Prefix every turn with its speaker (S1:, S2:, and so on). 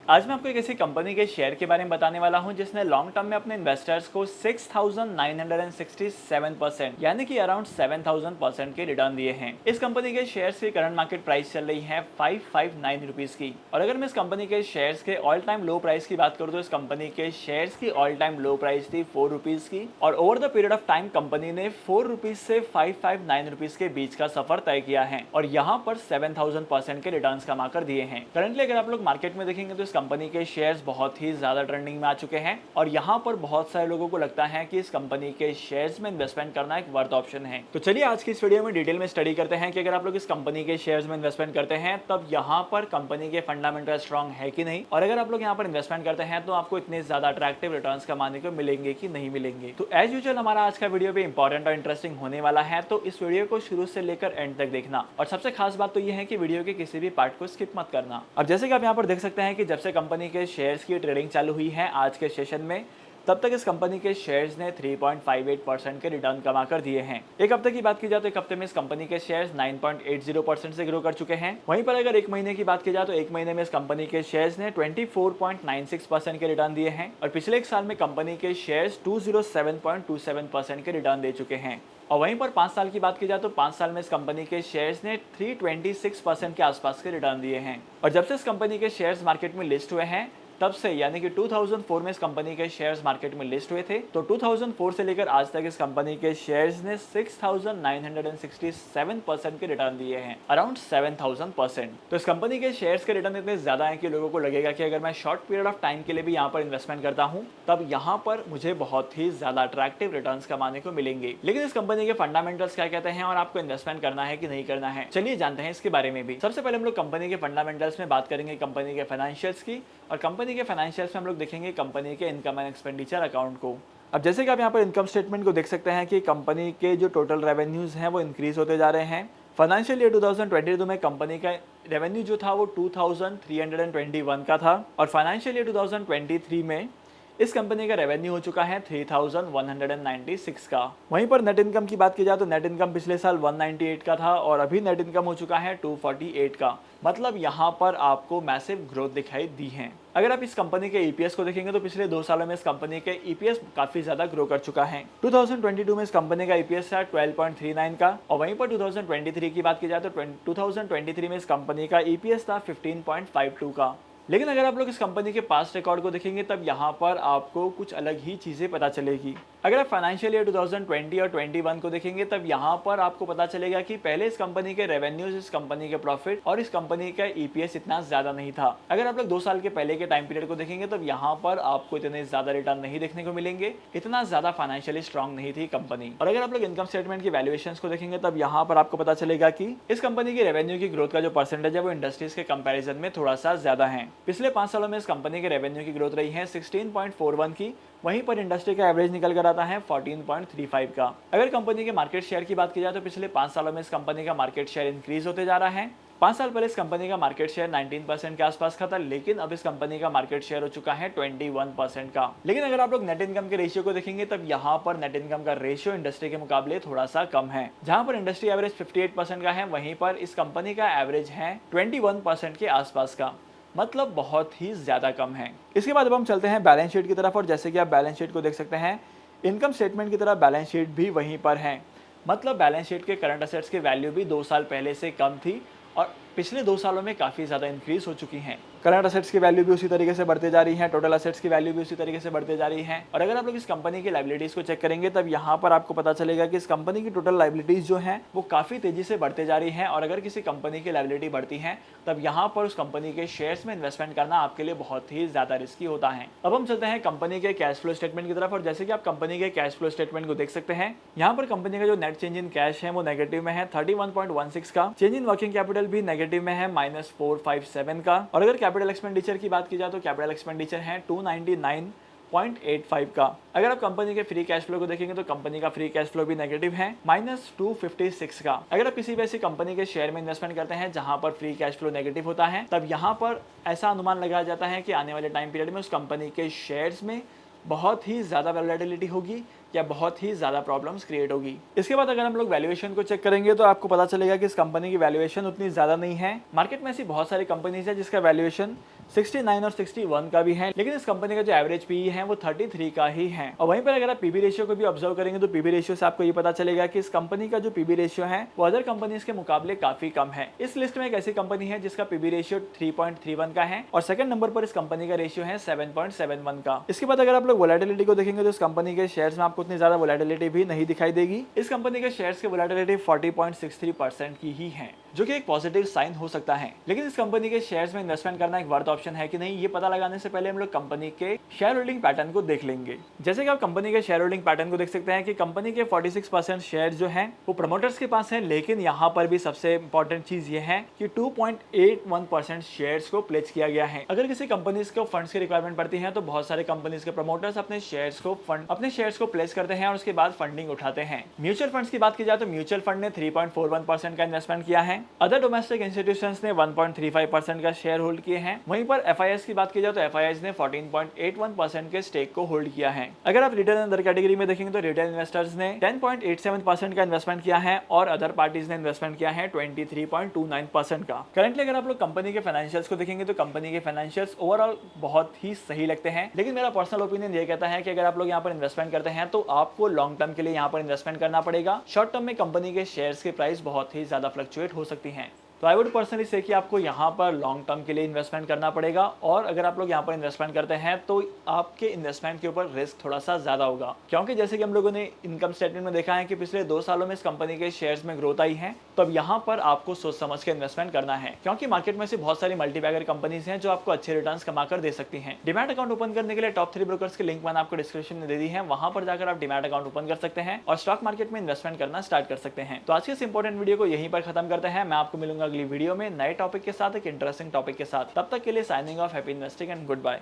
S1: आज मैं आपको एक ऐसी कंपनी के शेयर के बारे में बताने वाला हूं जिसने लॉन्ग टर्म में अपने इन्वेस्टर्स को 6,967% यानी कि अराउंड 7,000% के रिटर्न दिए हैं। इस कंपनी के शेयर्स की करंट मार्केट प्राइस चल रही है 559 रुपीज की। और अगर मैं इस कंपनी के शेयर्स के ऑल टाइम लो प्राइस की बात करूं तो इस कंपनी के शेयर्स की ऑल टाइम लो प्राइस थी 4 रुपीज की और over the period of time company ने 4 रुपीज से 559 रुपीज के बीच का सफर तय किया है और यहाँ पर 7,000% के रिटर्न कमा कर दिए हैं। करंटली अगर आप लोग मार्केट में देखेंगे तो इस कंपनी के शेयर्स बहुत ही ज्यादा ट्रेंडिंग में आ चुके हैं और यहाँ पर बहुत सारे लोगों को लगता है कि इस कंपनी के शेयर्स में इन्वेस्टमेंट करना एक वर्थ ऑप्शन है। तो चलिए आज की इस वीडियो में डिटेल में स्टडी करते हैं कि अगर आप लोग इस कंपनी के शेयर्स में इन्वेस्टमेंट करते हैं तब यहाँ पर कंपनी के फंडामेंटल स्ट्रॉन्ग है कि नहीं, और अगर आप लोग यहाँ पर इन्वेस्टमेंट करते हैं तो आपको इतने ज्यादा अट्रैक्टिव रिटर्न्स कमाने को मिलेंगे कि नहीं मिलेंगे। तो एज यूजुअल हमारा आज का वीडियो भी इंपॉर्टेंट और इंटरेस्टिंग होने वाला है, तो इस वीडियो को शुरू से लेकर एंड तक देखना और सबसे खास बात तो ये है कि वीडियो के किसी भी पार्ट को स्किप मत करना। अब जैसे कि आप यहाँ पर देख सकते हैं कि जब से कंपनी के शेयर्स की ट्रेडिंग चालू हुई है आज के सेशन में, तब तक इस कंपनी के शेयर्स ने 3.58% के रिटर्न कमा कर दिए हैं। एक हफ्ते की बात की जाए तो एक हफ्ते में इस कंपनी के शेयर्स 9.80% से ग्रो कर चुके हैं। वहीं पर अगर एक महीने की बात की जाए तो एक महीने में इस कंपनी के शेयर्स ने 24.96% के रिटर्न दिए हैं और पिछले एक साल में कंपनी के शेयर्स 207.27% के रिटर्न दे चुके हैं। और वहीं पर 5 साल की बात की जाए तो 5 साल में इस कंपनी के शेयर्स ने 326% के आसपास के रिटर्न दिए हैं। और जब से इस कंपनी के शेयर्स मार्केट में लिस्ट हुए हैं तब से यानी कि 2004 में इस कंपनी के शेयर्स मार्केट में लिस्ट हुए थे, तो 2004 से लेकर आज तक इस कंपनी के शेयर्स ने 6,967% के रिटर्न दिए हैं, अराउंड 7,000%। तो इस कंपनी के शेयर्स के रिटर्न इतने ज्यादा हैं कि लोगों को लगेगा कि अगर मैं शॉर्ट पीरियड ऑफ टाइम के लिए भी यहाँ पर इन्वेस्टमेंट करता हूँ तब यहाँ पर मुझे बहुत ही ज्यादा अट्रैक्टिव रिटर्न्स कमाने को मिलेंगे। लेकिन इस कंपनी के फंडामेंटल्स क्या कहते हैं और आपको इन्वेस्टमेंट करना है कि नहीं करना है, चलिए जानते हैं इसके बारे में भी। सबसे पहले हम लोग कंपनी के फंडामेंटल्स में बात करेंगे कंपनी के फाइनेंशियल्स की, और कंपनी के फाइनेंशियल्स में हम लोग देखेंगे कंपनी के इनकम एंड एक्सपेंडिचर अकाउंट को। अब जैसे कि आप यहाँ पर इनकम स्टेटमेंट को देख सकते हैं कि कंपनी के जो टोटल रेवेन्यूज हैं वो इंक्रीज होते जा रहे हैं। फाइनेंशियल ईयर 2022 में कंपनी का रेवेन्यू जो था वो 2321 का था और फाइनेंशियल ईयर 2023 में इस कंपनी का रेवेन्यू हो चुका है 3196 का। वहीं पर नेट इनकम की बात की जाए तो नेट इनकम पिछले साल 198 का था और अभी नेट इनकम हो चुका है 248 का। मतलब यहाँ पर आपको मैसिव ग्रोथ दिखाई दी है। अगर आप इस कंपनी के ईपीएस को देखेंगे तो पिछले 2 सालों में इस कंपनी के ईपीएस काफी ज्यादा ग्रो कर चुका है। 2022 में इस कंपनी का ईपीएस था 12.39 का और वहीं पर 2023 की बात की जाए तो 2023 में इस कंपनी का ईपीएस था 15.52 का। लेकिन अगर आप लोग इस कंपनी के पास्ट रिकॉर्ड को देखेंगे तब यहाँ पर आपको कुछ अलग ही चीजें पता चलेगी। अगर आप फाइनेंशियल ईयर 2020 और 21 को देखेंगे तब यहाँ पर आपको पता चलेगा कि पहले इस कंपनी के रेवेन्यूज, इस कंपनी के प्रॉफिट और इस कंपनी का ईपीएस इतना ज्यादा नहीं था। अगर आप लोग 2 साल के पहले के टाइम पीरियड को देखेंगे तब यहाँ पर आपको इतने ज्यादा रिटर्न नहीं देखने को मिलेंगे, इतना ज्यादा फाइनेंशियली स्ट्रॉन्ग नहीं थी कंपनी। और अगर आप लोग इनकम स्टेटमेंट की वैल्यूएशन को देखेंगे तब यहाँ पर आपको पता चलेगा कि इस कंपनी की रेवेन्यू की ग्रोथ का जो परसेंटेज है वो इंडस्ट्रीज के कंपेरिजन में थोड़ा सा ज्यादा है। पिछले 5 सालों में इस कंपनी के रेवेन्यू की ग्रोथ रही है 16.41 की, वहीं पर इंडस्ट्री का एवरेज निकल कर आता है 14.35 का। अगर कंपनी के मार्केट शेयर की बात की जाए तो पिछले 5 सालों में इस कंपनी का मार्केट शेयर इंक्रीज होते जा रहा है। 5 साल पहले इस कंपनी का मार्केट शेयर 19% के आसपास का था, लेकिन अब इस कंपनी का मार्केट शेयर हो चुका है 21% का। लेकिन अगर आप लोग नेट इनकम के रेशियो को देखेंगे तब यहाँ पर नेट इनकम का रेशियो इंडस्ट्री के मुकाबले थोड़ा सा कम है। जहां पर इंडस्ट्री एवरेज 58% का है, वहीं पर इस कंपनी का एवरेज है 21% के आसपास का, मतलब बहुत ही ज्यादा कम है। इसके बाद अब हम चलते हैं बैलेंस शीट की तरफ, और जैसे कि आप बैलेंस शीट को देख सकते हैं इनकम स्टेटमेंट की तरह बैलेंस शीट भी वहीं पर है। मतलब बैलेंस शीट के करंट असेट्स की वैल्यू भी 2 साल पहले से कम थी और पिछले 2 सालों में काफी ज्यादा इंक्रीज हो चुकी हैं। करंट असेट्स की वैल्यू भी उसी तरीके से बढ़ते जा रही है, टोटल असेट्स की वैल्यू भी उसी तरीके से बढ़ते जा रही है। और अगर आप लोग इस कंपनी की लायबिलिटीज को चेक करेंगे तब यहाँ पर आपको पता चलेगा कि इस कंपनी की टोटल लायबिलिटीज जो है वो काफी तेजी से बढ़ते जा रही है। और अगर किसी कंपनी की लायबिलिटी बढ़ती है तब यहाँ पर उस कंपनी के शेयर्स में इन्वेस्टमेंट करना आपके लिए बहुत ही ज्यादा रिस्की होता है। अब हम चलते हैं कंपनी के कैश फ्लो स्टेटमेंट की तरफ, और जैसे कि आप कंपनी के कैश फ्लो स्टेटमेंट को देख सकते हैं यहाँ पर कंपनी का जो नेट चेंज इन कैश है वो नेगेटिव में है 31.16 का। चेंज इन वर्किंग कैपिटल भी नेगेटिव में है -457 का। और अगर कैपिटल एक्सपेंडिचर की बात की जाए तो कैपिटल एक्सपेंडिचर है 299.85 का। अगर आप कंपनी के फ्री कैश फ्लो को देखेंगे तो कंपनी का फ्री कैश फ्लो भी नेगेटिव है -256 का। अगर आप किसी भी ऐसी कंपनी के शेयर में इन्वेस्टमेंट करते हैं जहां पर फ्री कैश फ्लो नेगेटिव होता है तब यहां पर ऐसा अनुमान लगाया जाता है कि आने वाले टाइम पीरियड में उस कंपनी के शेयर्स में बहुत ही ज्यादा वैलिडिटी होगी या बहुत ही ज्यादा प्रॉब्लम्स क्रिएट होगी। इसके बाद अगर हम लोग वैल्यूएशन को चेक करेंगे तो आपको पता चलेगा कि इस कंपनी की वैल्यूएशन उतनी ज्यादा नहीं है। मार्केट में ऐसी बहुत सारी कंपनीज है जिसका वैल्यूएशन 69 और 61 का भी है, लेकिन इस कंपनी का जो एवरेज पीई है वो 33 का ही है। और वहीं पर अगर आप पीबी रेशियो को भी ऑब्जर्व करेंगे तो पीबी रेशियो से आपको ये पता चलेगा कि इस कंपनी का जो पीबी रेशियो है वो अदर कंपनीज के मुकाबले काफी कम है। इस लिस्ट में एक ऐसी कंपनी है जिसका पीबी रेशियो 3.31 का है और सेकंड नंबर पर इस कंपनी का रेशियो है 7.71 का। इसके बाद अगर आप लोग वोलेटिलिटी को देखेंगे तो इस कंपनी के शेयर्स में आपको उतनी ज्यादा वोलेटिलिटी भी नहीं दिखाई देगी। इस कंपनी के शेयर्स की वोलेटिलिटी 40.63% की ही है, जो कि एक पॉजिटिव साइन हो सकता है। लेकिन इस कंपनी के शेयर्स में इन्वेस्टमेंट करना एक वर्थ ऑप्शन है कि नहीं, ये पता लगाने से पहले हम लोग कंपनी के शेयर होल्डिंग पैटर्न को देख लेंगे। जैसे कि आप कंपनी के शेयर होल्डिंग पैटर्न को देख सकते हैं कि कंपनी के 46% शेयर जो हैं वो प्रमोटर्स के पास हैं, लेकिन यहाँ पर भी सबसे इंपॉर्टेंट चीज ये है कि 2.81% शेयर्स को प्लेज किया गया है। अगर किसी कंपनी को फंड्स की रिक्वायरमेंट पड़ती है तो बहुत सारे कंपनीज के प्रमोटर्स अपने शेयर्स को प्लेस करते हैं और उसके बाद फंडिंग उठाते हैं। म्यूचुअल फंड्स की बात की जाए तो म्यूचुअल फंड ने 3.41% का इन्वेस्टमेंट किया है। अदर डोमेस्टिक इंस्टीट्यूशंस ने 1.35% का शेयर होल्ड किए हैं। वहीं पर एफआईआईज की बात की जाए तो एफआईआईज ने 14.81% के स्टेक को होल्ड किया है। अगर आप रिटेल अदर कैटेगरी में देखेंगे तो रिटेल इन्वेस्टर्स ने 10.87% का इन्वेस्टमेंट किया है और अदर पार्टीज ने इन्वेस्टमेंट किया है 23.29% का। करंटली अगर आप लोग कंपनी के फाइनेंशियल्स को देखेंगे तो कंपनी के फाइनेंशियल्स ओवरऑल बहुत ही सही लगते हैं, लेकिन मेरा पर्सनल ओपिनियन ये कहता है कि अगर आप लोग यहाँ पर इन्वेस्टमेंट करते हैं तो आपको लॉन्ग टर्म के लिए यहाँ पर इन्वेस्टमेंट करना पड़ेगा। शॉर्ट टर्म में कंपनी के शेयर्स की प्राइस बहुत ही ज्यादा फ्लक्चुएट हो सकती है। तो आई वुड पर्सनली से कि आपको यहाँ पर लॉन्ग टर्म के लिए इन्वेस्टमेंट करना पड़ेगा और अगर आप लोग यहाँ पर इन्वेस्टमेंट करते हैं तो आपके इन्वेस्टमेंट के ऊपर रिस्क थोड़ा सा ज्यादा होगा, क्योंकि जैसे कि हम लोगों ने इनकम स्टेटमेंट में देखा है कि पिछले 2 सालों में इस कंपनी के शेयर्स में ग्रोथ आई है। तो अब यहाँ पर आपको सोच समझ के इन्वेस्टमेंट करना है, क्योंकि मार्केट में से बहुत सारी मल्टीबैगर कंपनीज हैं जो आपको अच्छे रिटर्न्स कमा कर दे सकती हैं। डिमैट अकाउंट ओपन करने के लिए टॉप 3 ब्रोकर्स की लिंक मैंने आपको डिस्क्रिप्शन में दे दी है, वहां पर जाकर आप डिमैट अकाउंट ओपन कर सकते हैं और स्टॉक मार्केट में इन्वेस्टमेंट करना स्टार्ट कर सकते हैं। तो आज के इस इंपॉर्टेंट वीडियो को यहीं पर खत्म करते हैं। मैं आपको मिलूंगा अगली वीडियो में नए टॉपिक के साथ, एक इंटरेस्टिंग टॉपिक के साथ। तब तक के लिए signing off, happy investing and good bye.